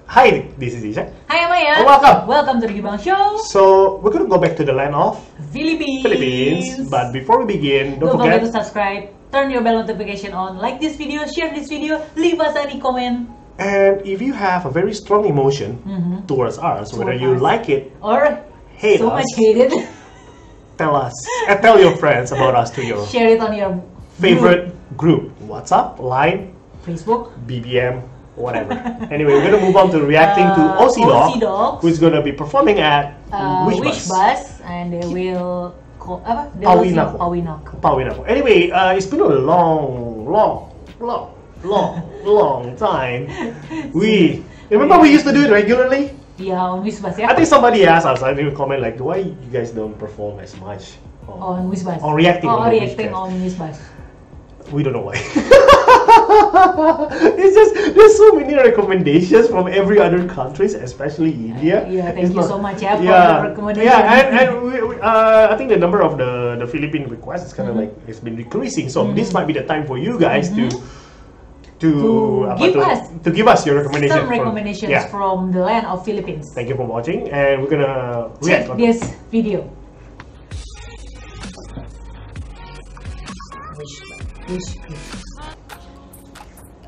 Hi, this is Isha. Hi, Amaya. Oh, welcome. Welcome to the Gibang Show. So, we're going to go back to the land of Philippines. But before we begin, don't forget to subscribe, turn your bell notification on, like this video, share this video, leave us any comment. And if you have a very strong emotion towards us, whether you like it or hate so us, much hated, tell us and tell your friends about us to your share it on your favorite group. WhatsApp, Line, Facebook, BBM, whatever. Anyway, we're going to move on to reacting to OC Dog, who's going to be performing at Wish Bus, and they will Pauwin. Anyway, it's been a long time. Remember we used to do it regularly? Yeah, on Wish Bus, yeah. I think somebody asked us, I didn't comment like, why you guys don't perform as much on Wish Bus? Or reacting on Wish Bus. We don't know why. It's just there's so many recommendations from every other countries, especially India. Yeah, thank you so much for the recommendation. Yeah, and I think the number of the Philippine requests is kind of like it's been decreasing. So this might be the time for you guys to give us your recommendations. Some recommendations from the land of Philippines. Thank you for watching, and we're gonna react on this video.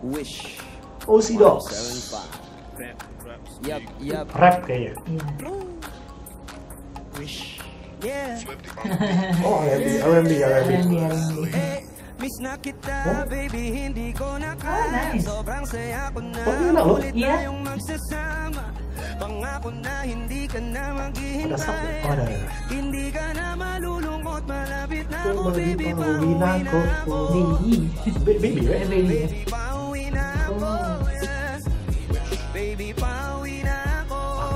Wish. OC Dogs. Yup. Rap kayaknya. Wish. Yeah. Oh, R&B. Miss na kita, baby, hindi ko na kaya. Sobrang saya ko na ulit tayong magsasama. Pangako na hindi ka na maghihintay. Hindi ka na malulungkot, malapit na ako, baby, pauwi na ako. Baby, right? Baby, pauwi na ako. Baby, pauwi na ako.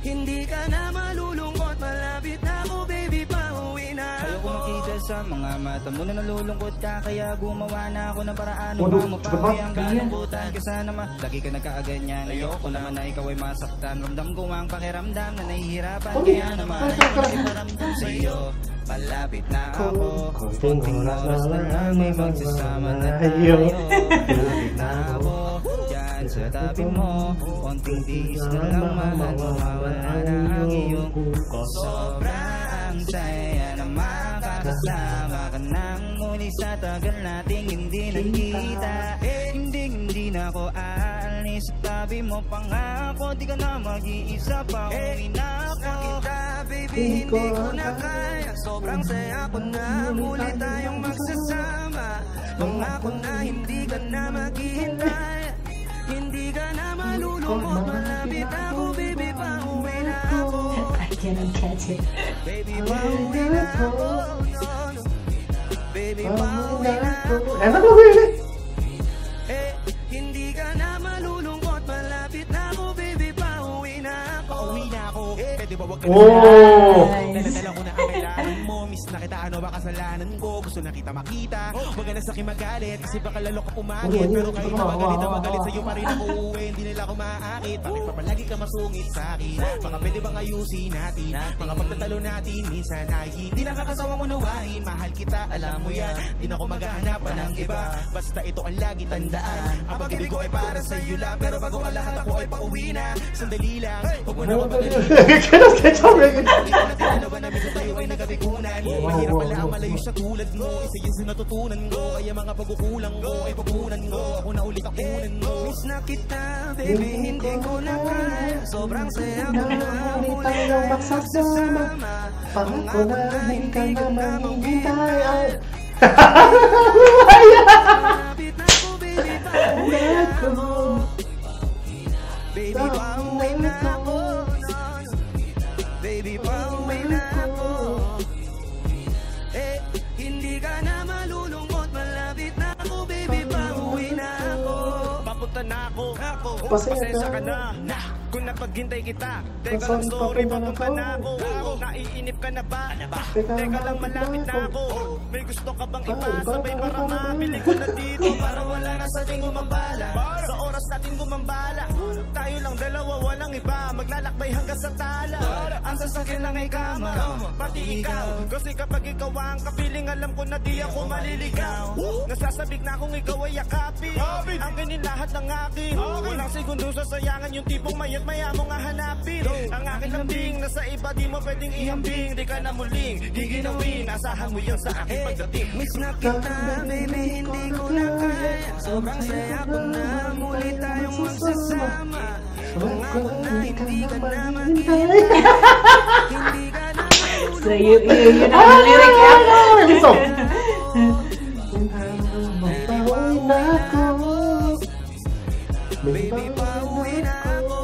Hindi ka na malulungkot, malapit na ako, baby, pauwi na ako. Ayaw ko makita sa mga mata mo na nalulungkot ka, kaya gumawa na ako ng paraan upang mapawi ang kalungkutan. Kasi naman, lagi ka nagkaaganyan. Ayoko naman na ikaw ay masaktan. Ramdam ko ang pakiramdam na nahihirapan. Kaya naman, ay maramdam sa'yo. Malapit na ako, konting oras na lang may magsasama na tayo. Malapit na ako, dyan sa tabi mo. Konting tiis na lang mawawala na ang iyong sobrang saya na makakasama ka nang muli sa tagal nating hindi nakita. Hindi na ako aalis sa tabi mo. Pangako, di ka na mag-iisa, pauwi na ako. Baby, hindi ko na kaya. Sobrang saya ko na muli tayong magsasama. Pangako na hindi ka na maghihintay. Hindi ka na malulungkot, malapit ako, baby, pauwi na ako. I cannot catch it. Baby, pauwi na ako. Baby, pauwi na ako. Hindi ka na malulungkot, malapit na ako, baby, pauwi na ako. Pauwi na ako. Pwede ba wag ka na dala ko na ang kailangan mo. Miss na kita, ano ba kasalanan ko? Gusto na kita makita. Huwag ka na sa'kin magalit, kasi baka lalo ka umagit. Pero kahit na magalit sa'yo pa rin ako uwi. Hindi nila ako maaakit. Bakit pa palagi ka masungit sa'kin? Baka pwede bang ayusin natin? Mga pagtatalo natin minsan ay hindi nakakasawang unawain. Mahal kita, alam mo yan. Di na ako maghahanapan ng iba. Basta ito ang lagi tandaan. Ang pag-ibig ko ay para sa'yo lang. Pero bago ang lahat ako ay pauwi na. Sandali lang, huwag mo na mapagalin. Ano ba namin sa tayo ay nagabigunan? Mahirap pala ang malayo sa tulad mo. Isa yun sa natutunan ko. Kaya mga pagkukulang ko ay pupunan ko. Ako na ulit akunan mo. Miss na kita, baby, hindi ko na kaya. Sobrang saya ko na muli tayong magsasama. Pangako na hindi ka na maghihintay. Malapit na ako, baby, pauwi na ako. Baby, pauwi na ako. Baby, pauwi na ako. Hindi ka na malulungkot, malapit na ako, baby, pauwi na ako. Papunta na ako, pasensya ka na. Kung napaghintay kita, teka lang sorry, papunta na ako. Naiinip ka na ba? Teka lang, malapit na ako. May gusto ka bang iba? Sabay para mabili ko na dito. Para wala na sa ating gumambala. Sa oras natin gumambala. tayo lang dalawa, walang iba. Maglalakbay hanggang sa tala. Ang sasakyan lang ay kama, pati ikaw. Kasi kapag ikaw ang kapiling, alam ko na di ako maliligaw. Nasasabik na kung ikaw ay yakapin. Ang ganin lahat ng akin. Walang segundo sasayangan yung tipong mayat maya mo nga hanapin. Ang aking lambing, nasa iba di mo pwedeng ihambing. Di ka na muling giginawin, asahan mo yun sa aking pagdating. Miss na kita, baby, hindi ko na kaya. Sobrang saya ko na, muli tayong magsasama. Pangako na hindi ka na maghintay. Hindi ka na malulungkot. So you know the lyric, yeah? This song. Baby, pauwi na ako.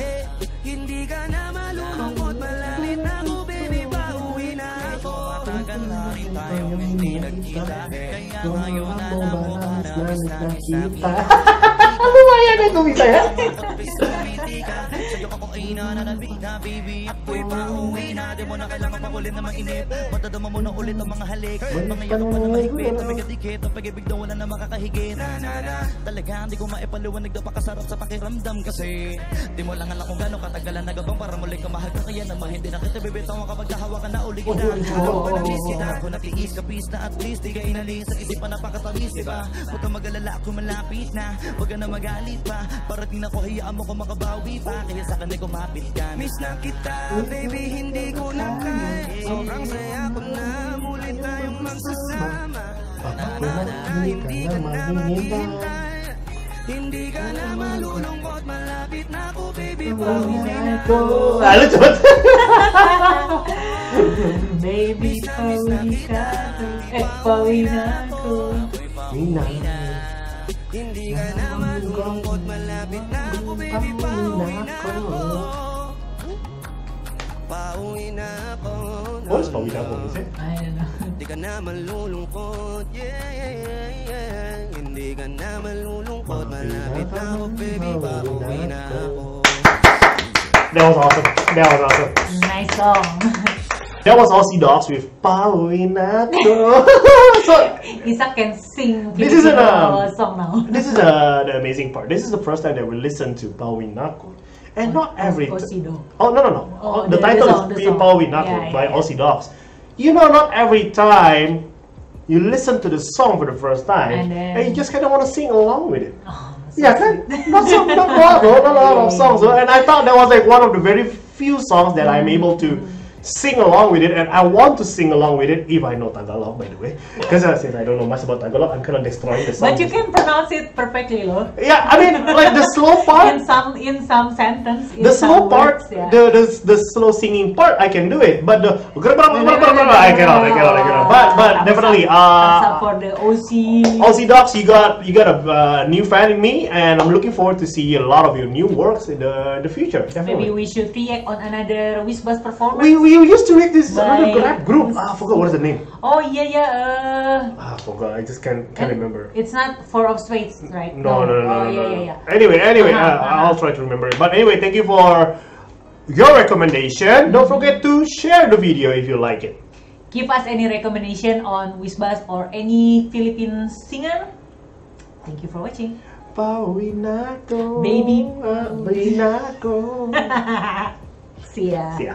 Eh, hindi ka na malulungkot, malapit na ako, baby, pauwi na ako. Matagal na rin tayong hindi nagkita, kaya ngayon na lang mo parang nakita. Ano ba yan? Ito bisa ya? Sa'yo ako ay nananabig na, baby, ako'y pauwi na. Di mo na kailangan pakulit na mainip, matadama mo na ulit ang mga halik. Mga yakap pa na mahigpit, pagkadikit, ang pag-ibig daw wala na makakahigit. Talaga hindi ko maipaliwanag daw pakasarap sa pakiramdam. Kasi di mo lang alam kung gano'ng katagalan nagabang para muli ka mahal ka. Kaya naman hindi na kita bibitaw kapag nahawakan na uli kita. Ako pa na miss kita, ako natiis kapis na at least di ka inalis sa isip pa napakatamis, diba? Huwag kang mag-alala, ako malapit na, huwag ka na magalit pa. Parating na ko, hayaan mo ko makabawi pa, kaya sa kanay kumapit ka. Miss na kita, baby, hindi ko na kaya. Sobrang saya ko na, muli tayong magsasama. Hindi ka na maghihintay. Hindi ka na malulungkot, malapit na ako, baby, pauwi na ako. Ano cepet? Baby, pauwi ka. Pauwi na ako. Hindi ka na malulungkot, malapit na ako, baby, pauwi na ako. Pauwi na ako. What is pauwi na ako? Is it? I don't know. Hindi ka na malulungkot, yeah. Hindi ka na malulungkot, malapit na ako, baby, pauwi na ako. That was awesome. That was awesome. Nice song. That was Aussie Dogs with Pauwi na Ako. So Isak can sing This is Filipino song now. this is the amazing part. This is the first time that we listen to Pauwi na Ako. And not every Osido. Oh no. Oh, the title song, is the song. Pauwi na Ako Yeah, by yeah. Aussie Dogs. You know, not every time you listen to the song for the first time And you just kind of want to sing along with it. Oh, so Yeah, sweet. not a lot of songs. And I thought that was like one of the very few songs that I'm able to sing along with it, and I want to sing along with it if I know Tagalog, by the way. Because since I don't know much about Tagalog, I'm kind of destroying the song. But you can pronounce it perfectly, lo. Yeah, I mean, like the slow part, In some sentence. In the some slow part, words, yeah. the slow singing part, I can do it. But the I cannot. But definitely, Except for the OC. Aussie Dogs, you got a new fan in me, and I'm looking forward to see a lot of your new works in the future. Definitely. Maybe we should react on another Whizbuzz performance. We used to make this another By- rap group. I forgot what is the name. Oh yeah. I forgot. I just can't remember. It's not Four of Spades, right? No. Oh yeah. Anyway, Uh-huh. I'll try to remember it. But anyway, thank you for your recommendation. Don't forget to share the video if you like it. Give us any recommendation on Whizbuzz or any Philippine singer. Thank you for watching. Pauwi na ako. Baby. Pauwi na ako. See ya. See ya.